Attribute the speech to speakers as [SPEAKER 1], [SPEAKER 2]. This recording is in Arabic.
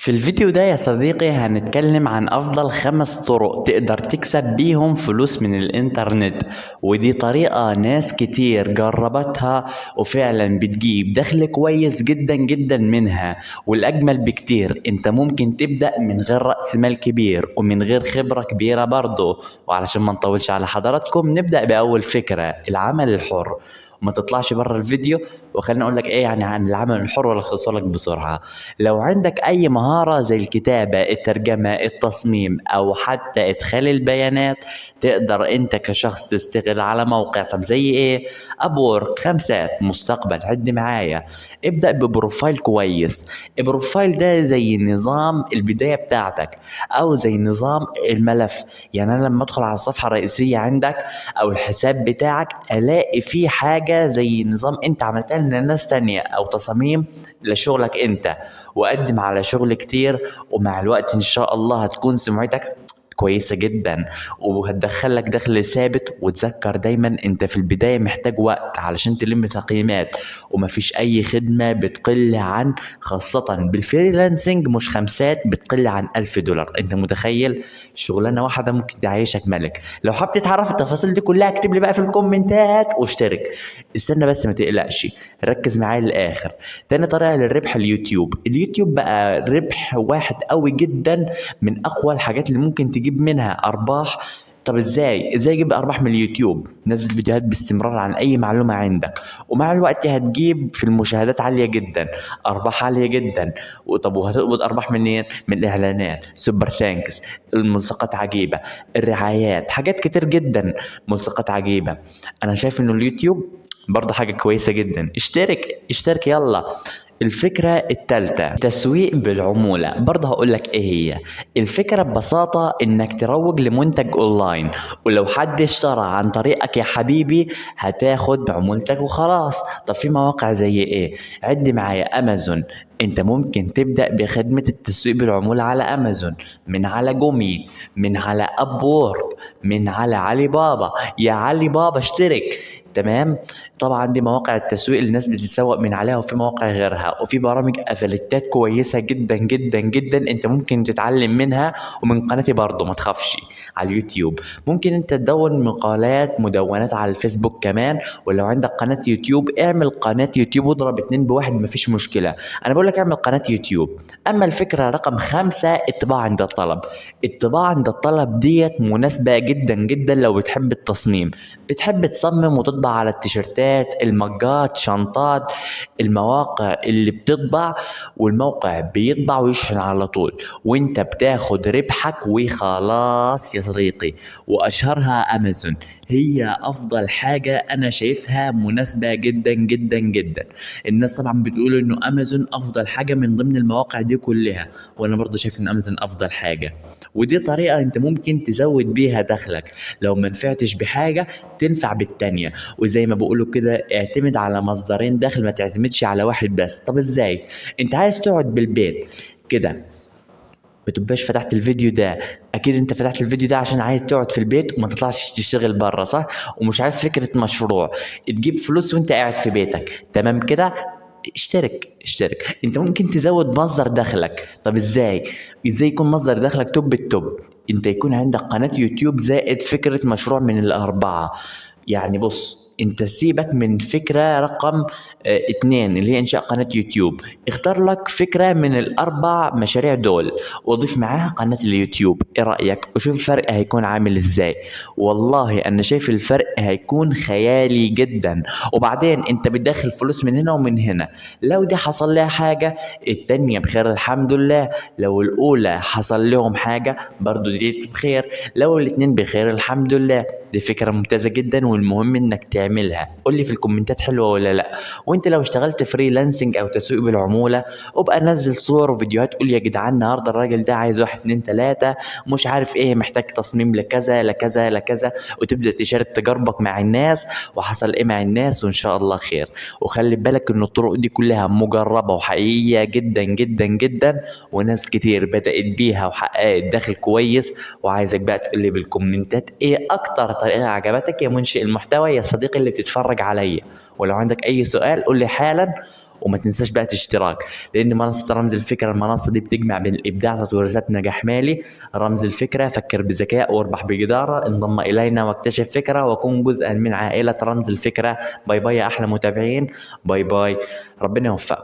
[SPEAKER 1] في الفيديو ده يا صديقي هنتكلم عن أفضل 5 طرق تقدر تكسب بيهم فلوس من الإنترنت. ودي طريقة ناس كتير جربتها وفعلا بتجيب دخل كويس جدا جدا منها. والأجمل بكتير انت ممكن تبدأ من غير رأس مال كبير ومن غير خبرة كبيرة برضه. وعلشان ما نطولش على حضراتكم نبدأ بأول فكرة، العمل الحر. وما تطلعش بره الفيديو وخليني اقول لك ايه يعني عن العمل الحر ولا لك بسرعه. لو عندك اي مهاره زي الكتابه، الترجمه، التصميم، او حتى ادخال البيانات، تقدر انت كشخص تشتغل على موقع. طب زي ايه؟ ابورك، خمسات، مستقبل، عد معايا. ابدا ببروفايل كويس. البروفايل ده زي نظام البدايه بتاعتك او زي نظام الملف. يعني انا لما ادخل على الصفحه الرئيسيه عندك او الحساب بتاعك الاقي فيه حاجه زي نظام انت عملتها لناس تانية او تصاميم لشغلك انت. وقدم على شغل كتير، ومع الوقت ان شاء الله هتكون سمعتك كويسة جدا وهتدخلك دخل ثابت. وتذكر دايما انت في البداية محتاج وقت علشان تلم تقييمات، ومفيش اي خدمة بتقل عن، خاصة بالفريلانسنج، مش خمسات، بتقل عن $1000. انت متخيل؟ شغلانة واحدة ممكن تعيشك ملك. لو حابب تعرف التفاصيل دي كلها اكتب لي بقى في الكومنتات واشترك. استنى بس ما تقلقش، ركز معايا للاخر. تاني طريقة للربح اليوتيوب. اليوتيوب بقى ربح واحد قوي جدا، من اقوى الحاجات اللي ممكن تجيب منها ارباح. طب ازاي اجيب ارباح من اليوتيوب؟ نزل فيديوهات باستمرار عن اي معلومة عندك، ومع الوقت هتجيب في المشاهدات عالية جدا، ارباح عالية جدا. وطب وهتقبض ارباح منين؟ من الاعلانات، سوبر ثانكس، الملصقات عجيبة، الرعايات، حاجات كتير جدا. ملصقات عجيبة. انا شايف انه اليوتيوب برضه حاجة كويسة جدا. اشترك يلا. الفكرة التالتة، تسويق بالعمولة. برضه هقول لك ايه هي الفكرة ببساطة، انك تروج لمنتج اونلاين، ولو حد اشترى عن طريقك يا حبيبي هتاخد بعمولتك وخلاص. طب في مواقع زي ايه؟ عد معايا. امازون. انت ممكن تبدأ بخدمة التسويق بالعمولة على امازون، من على جومي، من على ابورك، من على علي بابا. يا علي بابا اشترك. تمام. طبعا دي مواقع التسويق اللي الناس بتتسوق من عليها، وفي مواقع غيرها، وفي برامج افلتات كويسه جدا جدا جدا انت ممكن تتعلم منها. ومن قناتي برضه ما تخافش على اليوتيوب. ممكن انت تدون مقالات، مدونات على الفيسبوك كمان. ولو عندك قناه يوتيوب اعمل قناه يوتيوب واضرب اتنين بواحد، مفيش مشكله. انا بقول لك اعمل قناه يوتيوب. اما الفكره رقم 5، الطباعه عند الطلب. الطباعه عند الطلب ديت مناسبه جدا جدا لو بتحب التصميم، بتحب تصمم وتطبع على التيشيرتات، المجات، شنطات. المواقع اللي بتطبع، والموقع بيطبع ويشحن على طول، وانت بتاخد ربحك وخلاص يا صديقي. واشهرها امازون. هي افضل حاجة انا شايفها مناسبة جدا جدا جدا. الناس طبعا بتقول انه امازون افضل حاجة من ضمن المواقع دي كلها، وانا برضه شايف ان امازون افضل حاجة. ودي طريقة انت ممكن تزود بيها دخلك. لو ما نفعتش بحاجة تنفع بالتانية. وزي ما بقولوا كده اعتمد على مصدرين دخل، ما تعتمدش على واحد بس. طب ازاي؟ انت عايز تقعد بالبيت كده، بتبقاش فتحت الفيديو ده. اكيد انت فتحت الفيديو ده عشان عايز تقعد في البيت وما تطلعش تشتغل بره، صح؟ ومش عايز فكرة مشروع تجيب فلوس وانت قاعد في بيتك. تمام كده؟ اشترك. انت ممكن تزود مصدر دخلك. طب ازاي يكون مصدر دخلك توب التوب؟ انت يكون عندك قناة يوتيوب زائد فكرة مشروع من الاربعة. يعني بص، انت سيبك من فكرة رقم 2 اللي هي انشاء قناة يوتيوب. اختار لك فكرة من الاربع مشاريع دول واضيف معاها قناة اليوتيوب. ايه رأيك؟ وشوف الفرق هيكون عامل ازاي. والله انا شايف الفرق هيكون خيالي جدا. وبعدين انت بتدخل فلوس من هنا ومن هنا. لو دي حصل لها حاجة التانية بخير الحمد لله. لو الاولى حصل لهم حاجة برضو دي بخير. لو الاتنين بخير الحمد لله. دي فكرة ممتازة جدا، والمهم انك تعملها. قول لي في الكومنتات حلوة ولا لا. وانت لو اشتغلت فريلانسنج او تسويق بالعمولة ابقى نزل صور وفيديوهات، قول يا جدعان النهارده الراجل ده عايز واحد اتنين تلاتة، مش عارف ايه، محتاج تصميم لكذا لكذا لكذا، وتبدأ تشارك تجاربك مع الناس وحصل ايه مع الناس، وان شاء الله خير. وخلي بالك ان الطرق دي كلها مجربة وحقيقية جدا جدا جدا، وناس كتير بدأت بيها وحققت دخل كويس. وعايزك بقى تقول لي بالكومنتات ايه اكتر طريقة عجبتك يا منشئ المحتوى يا صديقي اللي بتتفرج عليا. ولو عندك اي سؤال قول لي حالا وما تنساش بقى تشتراك، لان منصة رمز الفكرة المنصة دي بتجمع بين الابداع تطوير ذات نجاح مالي. رمز الفكرة، فكر بذكاء واربح بجدارة. انضم الينا واكتشف فكرة وكن جزءا من عائلة رمز الفكرة. باي باي يا احلى متابعين، باي باي، ربنا يوفقكم.